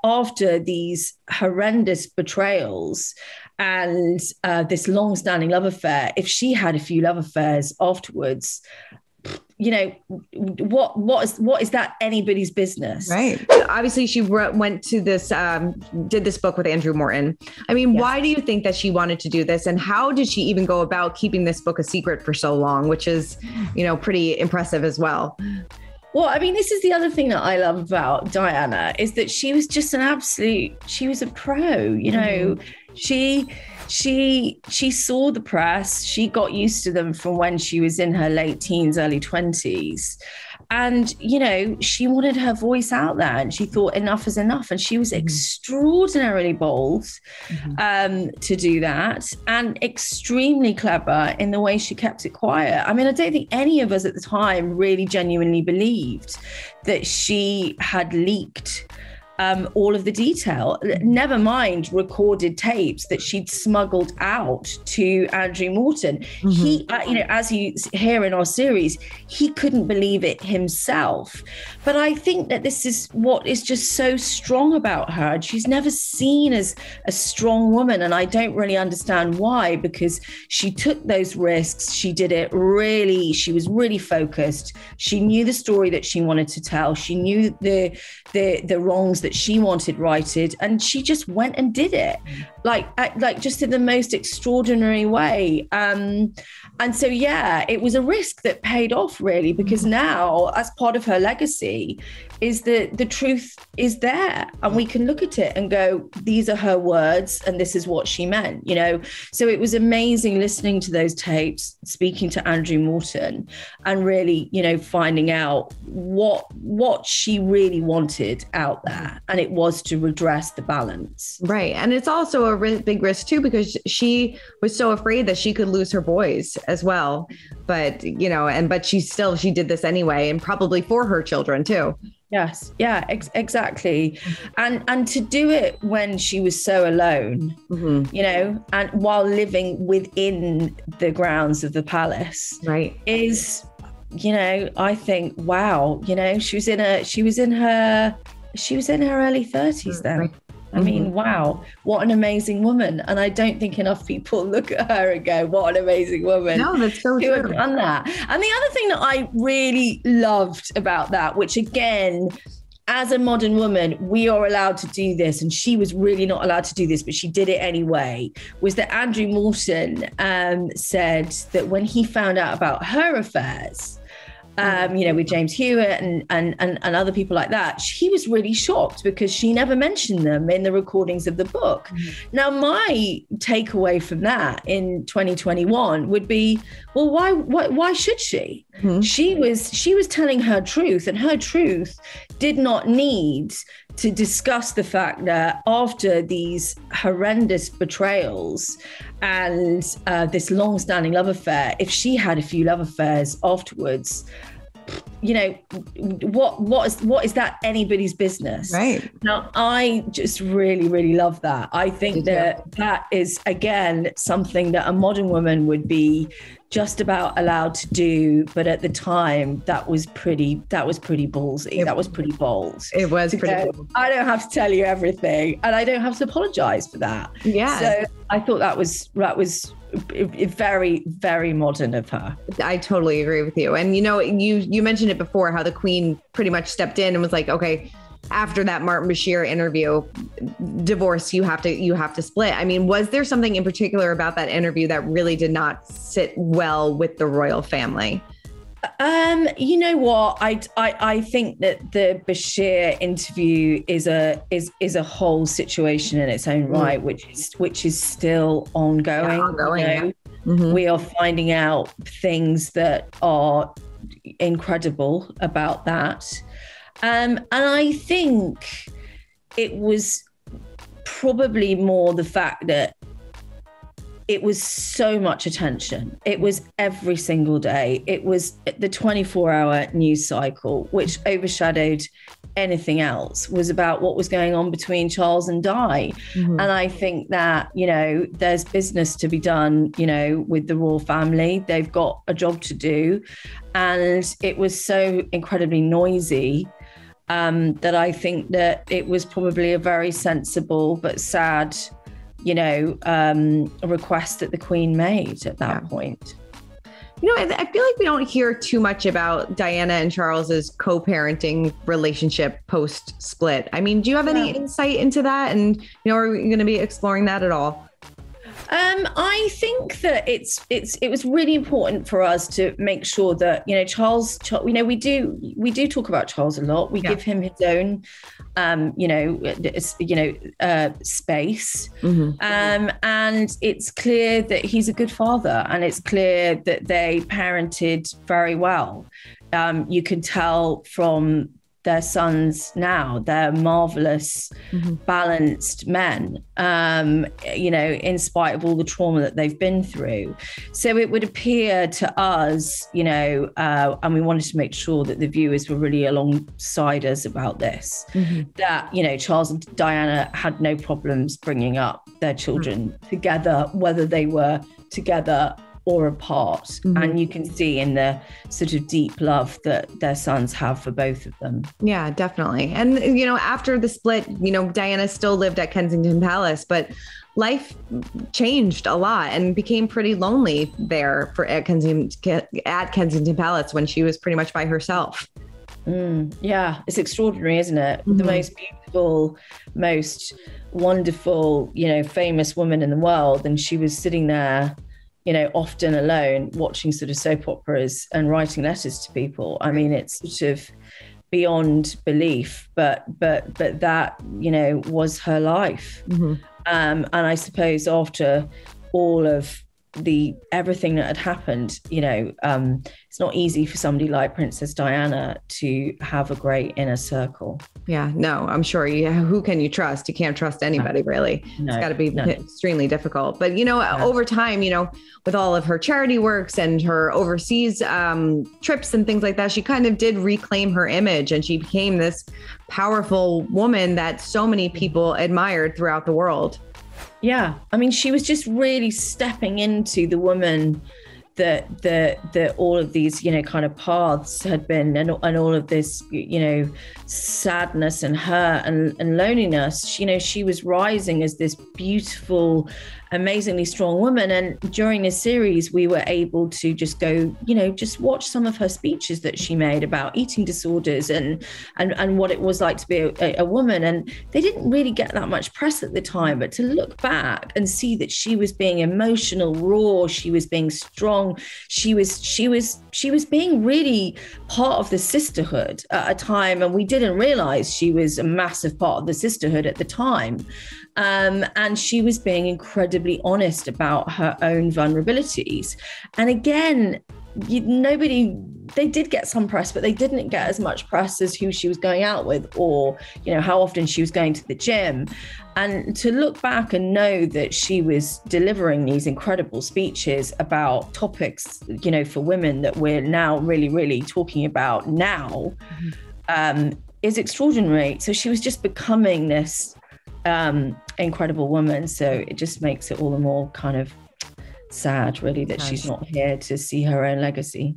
after these horrendous betrayals and this long-standing love affair, if she had a few love affairs afterwards, you know, what is that anybody's business? Right. Obviously, she went to this, did this book with Andrew Morton. I mean, Why do you think that she wanted to do this? And how did she even go about keeping this book a secret for so long, which is, you know, pretty impressive as well? Well, I mean, this is the other thing that I love about Diana, is that she was just she was a pro, you know, she saw the press, she got used to them from when she was in her late teens, early 20s. And, you know, she wanted her voice out there and she thought enough is enough. And she was extraordinarily bold to do that, and extremely clever in the way she kept it quiet. I mean, I don't think any of us at the time really genuinely believed that she had leaked all of the detail, never mind recorded tapes that she'd smuggled out to Andrew Morton. He, you know, as you hear in our series, he couldn't believe it himself. But I think that this is what is just so strong about her. And she's never seen as a strong woman. And I don't really understand why, because she took those risks. She did it really, she was really focused. She knew the story that she wanted to tell. She knew the wrongs that she wanted righted, and she just went and did it, like just in the most extraordinary way. And so, yeah, it was a risk that paid off, really, because now, as part of her legacy, is that the truth is there, and we can look at it and go, these are her words, and this is what she meant, you know. So it was amazing listening to those tapes, speaking to Andrew Morton, and really, you know, finding out what she really wanted out there, and it was to redress the balance. Right, and it's also a big risk too, because she was so afraid that she could lose her boys as well. But you know, but she did this anyway, and probably for her children too. Yes. Yeah, exactly. And to do it when she was so alone, you know, and while living within the grounds of the palace, right, is, you know, I think, wow, you know, she was in her early 30s then. Right. I mean, wow, what an amazing woman. And I don't think enough people look at her and go, what an amazing woman. No, that's so true. Who have done that. And the other thing that I really loved about that, which again, as a modern woman, we are allowed to do this, and she was really not allowed to do this, but she did it anyway, was that Andrew Morton said that when he found out about her affairs, you know, with James Hewitt and other people like that, he was really shocked because she never mentioned them in the recordings of the book. Now, my takeaway from that in 2021 would be, well, why should she? She was telling her truth, and her truth did not need to discuss the fact that after these horrendous betrayals and this long-standing love affair, if she had a few love affairs afterwards, you know, what is that anybody's business? Right. Now, I just really, really love that. I think that is, again, something that a modern woman would be just about allowed to do, but at the time that was pretty ballsy. That was pretty bold. It was pretty bold. I don't have to tell you everything, and I don't have to apologize for that. Yeah. So I thought that was very, very modern of her. I totally agree with you. And you know, you mentioned it before, how the Queen pretty much stepped in and was like, okay, after that Martin Bashir interview, divorce, you have to split. I mean, was there something in particular about that interview that really did not sit well with the royal family? You know what? I think that the Bashir interview is a whole situation in its own right, which is still ongoing. Yeah, ongoing. You know? We are finding out things that are incredible about that. And I think it was probably more the fact that it was so much attention. It was every single day. It was the 24-hour news cycle, which overshadowed anything else, was about what was going on between Charles and Di. And I think that, you know, there's business to be done, you know, with the royal family. They've got a job to do. And it was so incredibly noisy. that I think that it was probably a very sensible but sad, request that the Queen made at that point. I feel like we don't hear too much about Diana and Charles's co-parenting relationship post-split. I mean, do you have any insight into that? And, are we going to be exploring that at all? I think that it was really important for us to make sure that, Charles, we do talk about Charles a lot. We give him his own, space. And it's clear that he's a good father, and it's clear that they parented very well. You can tell from their sons now, they're marvelous, balanced men, in spite of all the trauma that they've been through. So it would appear to us, and we wanted to make sure that the viewers were really alongside us about this, that, Charles and Diana had no problems bringing up their children together, whether they were together or apart. And you can see in the sort of deep love that their sons have for both of them. Yeah, definitely. And, after the split, Diana still lived at Kensington Palace, but life changed a lot and became pretty lonely there at Kensington Palace when she was pretty much by herself. Yeah, it's extraordinary, isn't it? The most beautiful, most wonderful, famous woman in the world. And she was sitting there, often alone, watching sort of soap operas and writing letters to people. I mean, it's sort of beyond belief, but that, was her life. And I suppose after all of everything that had happened, it's not easy for somebody like Princess Diana to have a great inner circle. Yeah, no, I'm sure. Who can you trust? You can't trust anybody, really. It's got to be extremely difficult. But, over time, with all of her charity works and her overseas trips and things like that, she kind of did reclaim her image, and she became this powerful woman that so many people admired throughout the world. Yeah. I mean, she was just really stepping into the woman that all of these, kind of paths had been, and all of this, sadness and hurt and loneliness. She was rising as this beautiful, amazingly strong woman. And during this series, we were able to just go, just watch some of her speeches that she made about eating disorders and what it was like to be a woman. And they didn't really get that much press at the time, but to look back and see that she was being emotional, raw, she was being strong, she was being really part of the sisterhood at a time, and we didn't realize she was a massive part of the sisterhood at the time. And she was being incredibly honest about her own vulnerabilities. And again, they did get some press, but they didn't get as much press as who she was going out with, or, how often she was going to the gym. And to look back and know that she was delivering these incredible speeches about topics, for women that we're now really, really talking about now, is extraordinary. So she was just becoming this incredible woman. So it just makes it all the more kind of sad, really, that she's not here to see her own legacy.